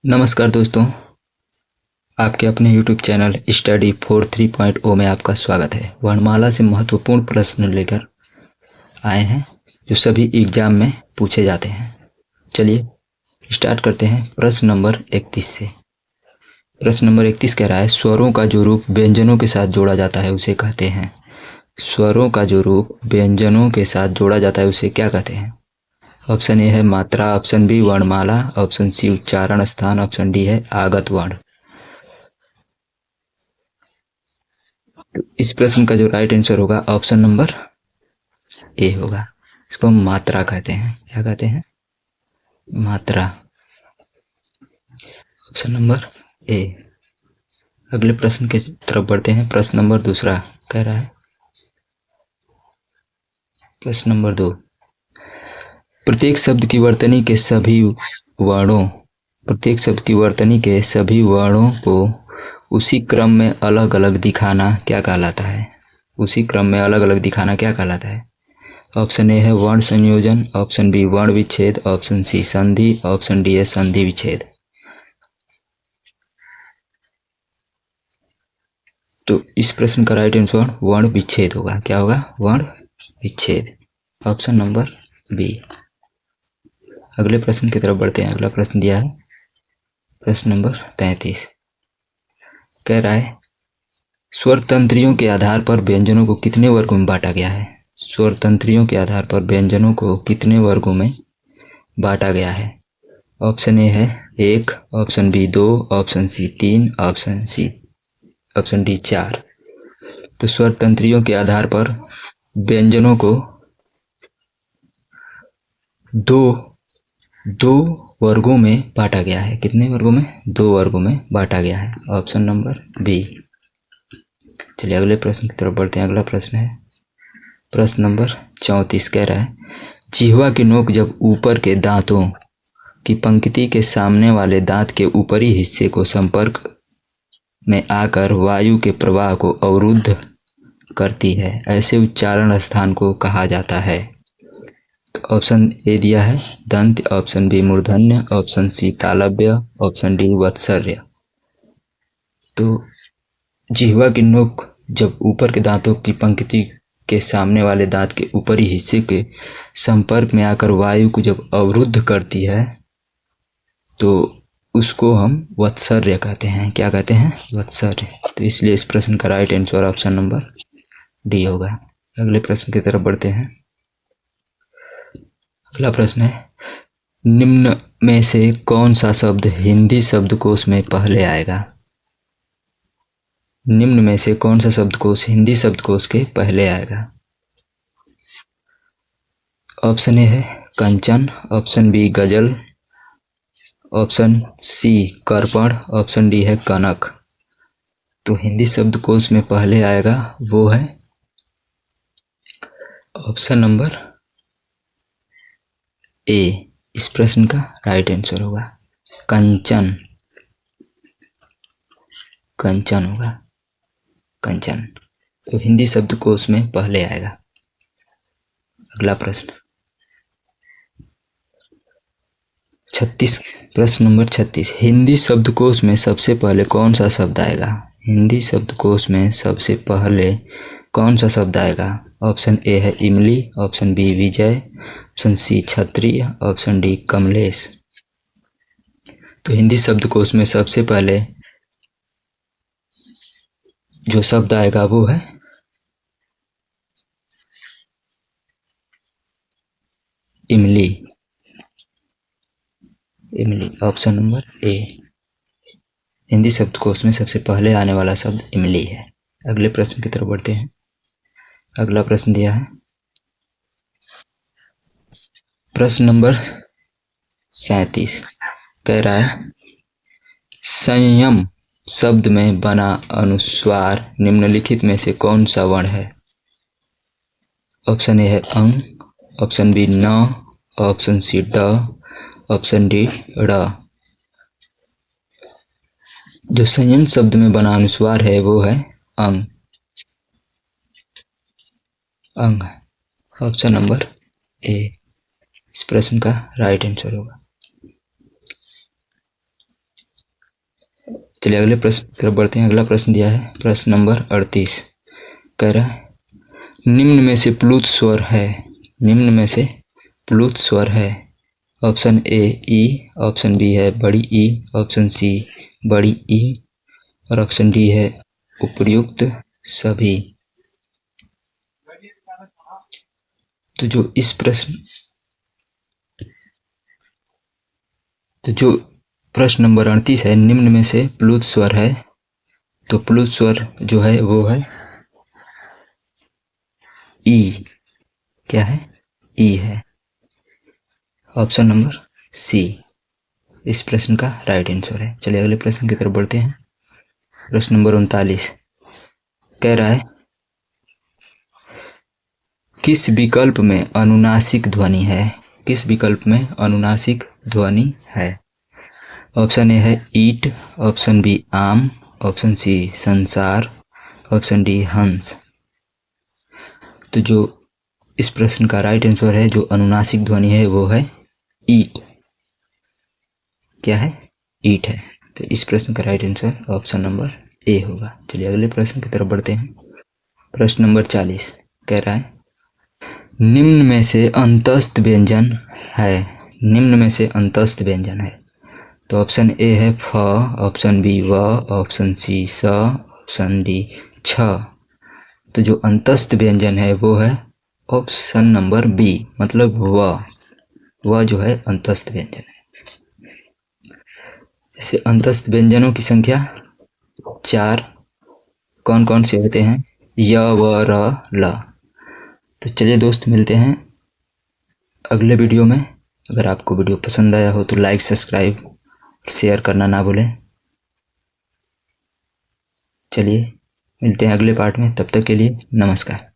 नमस्कार दोस्तों, आपके अपने YouTube चैनल स्टडी 43.0 में आपका स्वागत है। वर्णमाला से महत्वपूर्ण प्रश्न लेकर आए हैं जो सभी एग्जाम में पूछे जाते हैं। चलिए स्टार्ट करते हैं प्रश्न नंबर 31 से। प्रश्न नंबर 31 कह रहा है, स्वरों का जो रूप व्यंजनों के साथ जोड़ा जाता है उसे कहते हैं। स्वरों का जो रूप व्यंजनों के साथ जोड़ा जाता है उसे क्या कहते हैं? ऑप्शन ए है मात्रा, ऑप्शन बी वर्णमाला, ऑप्शन सी उच्चारण स्थान, ऑप्शन डी है आगत वर्ण। तो इस प्रश्न का जो राइट आंसर होगा ऑप्शन नंबर ए होगा। इसको हम मात्रा कहते हैं। क्या कहते हैं? मात्रा। Option number A. अगले प्रश्न के तरफ बढ़ते हैं। प्रश्न नंबर दूसरा कह रहा है, प्रश्न नंबर 2, प्रत्येक शब्द की वर्तनी के सभी वर्णों प्रत्येक शब्द की वर्तनी के सभी वर्णों को उसी क्रम में अलग अलग दिखाना क्या कहलाता है? उसी क्रम में अलग अलग दिखाना क्या कहलाता है? ऑप्शन ए है वर्ण संयोजन, ऑप्शन बी वर्ण विच्छेद, ऑप्शन सी संधि, ऑप्शन डी है संधि विच्छेद। तो इस प्रश्न का राइट आंसर वर्ण विच्छेद होगा। क्या होगा? वर्ण विच्छेद। Option number B. अगले प्रश्न की तरफ बढ़ते हैं। अगला प्रश्न दिया है प्रश्न नंबर 33। कह रहा है, स्वर तंत्रियों के आधार पर व्यंजनों को कितने वर्गों में बांटा गया है? स्वर तंत्रियों के आधार पर व्यंजनों को कितने वर्गों में बांटा गया है? ऑप्शन ए है 1, option B 2, option C 3, option D 4। तो स्वर तंत्रियों के आधार पर व्यंजनों को दो वर्गों में बांटा गया है। कितने वर्गों में? 2 वर्गों में बांटा गया है। Option number B. चलिए अगले प्रश्न की तरफ बढ़ते हैं। अगला प्रश्न है प्रश्न नंबर 34। कह रहा है, जिह्वा की नोक जब ऊपर के दांतों की पंक्ति के सामने वाले दांत के ऊपरी हिस्से को संपर्क में आकर वायु के प्रवाह को अवरुद्ध करती है, ऐसे उच्चारण स्थान को कहा जाता है। तो ऑप्शन ए दिया है दंत, ऑप्शन बी मूर्धन्य, ऑप्शन सी तालव्य, ऑप्शन डी वत्सर्य। तो जिह्वा की नोक जब ऊपर के दांतों की पंक्ति के सामने वाले दांत के ऊपरी हिस्से के संपर्क में आकर वायु को जब अवरुद्ध करती है तो उसको हम वत्सर्य कहते हैं। क्या कहते हैं? वत्सर्य। तो इसलिए इस प्रश्न का right answer option number D होगा। अगले प्रश्न की तरफ बढ़ते हैं। अगला प्रश्न है, निम्न में से कौन सा शब्द हिंदी शब्दकोश में पहले आएगा? निम्न में से कौन सा शब्दकोश हिंदी शब्दकोश के पहले आएगा? ऑप्शन ए है कंचन, ऑप्शन बी गजल, ऑप्शन सी कर्पण, ऑप्शन डी है कनक। तो हिंदी शब्दकोश में पहले आएगा वो है ऑप्शन नंबर ए। इस प्रश्न का राइट आंसर होगा कंचन। कंचन होगा, कंचन। तो हिंदी शब्दकोश में पहले आएगा। अगला प्रश्न 36। प्रश्न नंबर 36, हिंदी शब्दकोश में सबसे पहले कौन सा शब्द आएगा? हिंदी शब्दकोश में सबसे पहले कौन सा शब्द आएगा? ऑप्शन ए है इमली, ऑप्शन बी विजय, ऑप्शन सी क्षत्रिय, ऑप्शन डी कमलेश। तो हिंदी शब्दकोश में सबसे पहले जो शब्द आएगा वो है इमली। इमली। Option number A. हिंदी शब्दकोश में सबसे पहले आने वाला शब्द इमली है। अगले प्रश्न की तरफ बढ़ते हैं। अगला प्रश्न दिया है प्रश्न नंबर 37। कह रहा है, संयम शब्द में बना अनुस्वार निम्नलिखित में से कौन सा वर्ण है? ऑप्शन ए है अंग, ऑप्शन बी न, ऑप्शन सी ड, ऑप्शन डी ड़। जो संयम शब्द में बना अनुस्वार है वो है अंग। अंग। ऑप्शन नंबर ए इस प्रश्न का राइट आंसर होगा। चलिए अगले प्रश्न की तरफ बढ़ते हैं। अगला प्रश्न दिया है प्रश्न नंबर 38, कह रहा है निम्न में से प्लुत स्वर है, निम्न में से प्लुत स्वर है। ऑप्शन ए ई, ऑप्शन बी है बड़ी ई, ऑप्शन सी बड़ी ई और ऑप्शन डी है उपर्युक्त सभी। तो जो प्रश्न नंबर 38 है, निम्न में से प्लुत स्वर है, तो प्लुत स्वर जो है वो है ई। क्या है? ई है। ऑप्शन नंबर सी इस प्रश्न का राइट आंसर है। चलिए अगले प्रश्न की तरफ बढ़ते हैं। प्रश्न नंबर 39 कह रहा है किस विकल्प में अनुनासिक ध्वनि है, किस विकल्प में अनुनासिक ध्वनि है। ऑप्शन ए है ईट, ऑप्शन बी आम, ऑप्शन सी संसार, ऑप्शन डी हंस। तो जो इस प्रश्न का राइट आंसर है, जो अनुनासिक ध्वनि है वो है ईट। क्या है? ईट है। तो इस प्रश्न का right answer option number A होगा। चलिए अगले प्रश्न की तरफ बढ़ते हैं। प्रश्न नंबर 40 कह रहा है निम्न में से अंतस्थ व्यंजन है, निम्न में से अंतस्थ व्यंजन है। तो ऑप्शन ए है फ, ऑप्शन बी व, ऑप्शन सी स, ऑप्शन डी छ। तो जो अंतस्थ व्यंजन है वो है ऑप्शन नंबर बी, मतलब व जो है अंतस्थ व्यंजन है। जैसे अंतस्थ व्यंजनों की संख्या 4 कौन कौन से होते हैं? य व र ल। तो चलिए दोस्त मिलते हैं अगले वीडियो में। अगर आपको वीडियो पसंद आया हो तो लाइक, सब्सक्राइब, शेयर करना ना भूलें। चलिए मिलते हैं अगले पार्ट में, तब तक के लिए नमस्कार।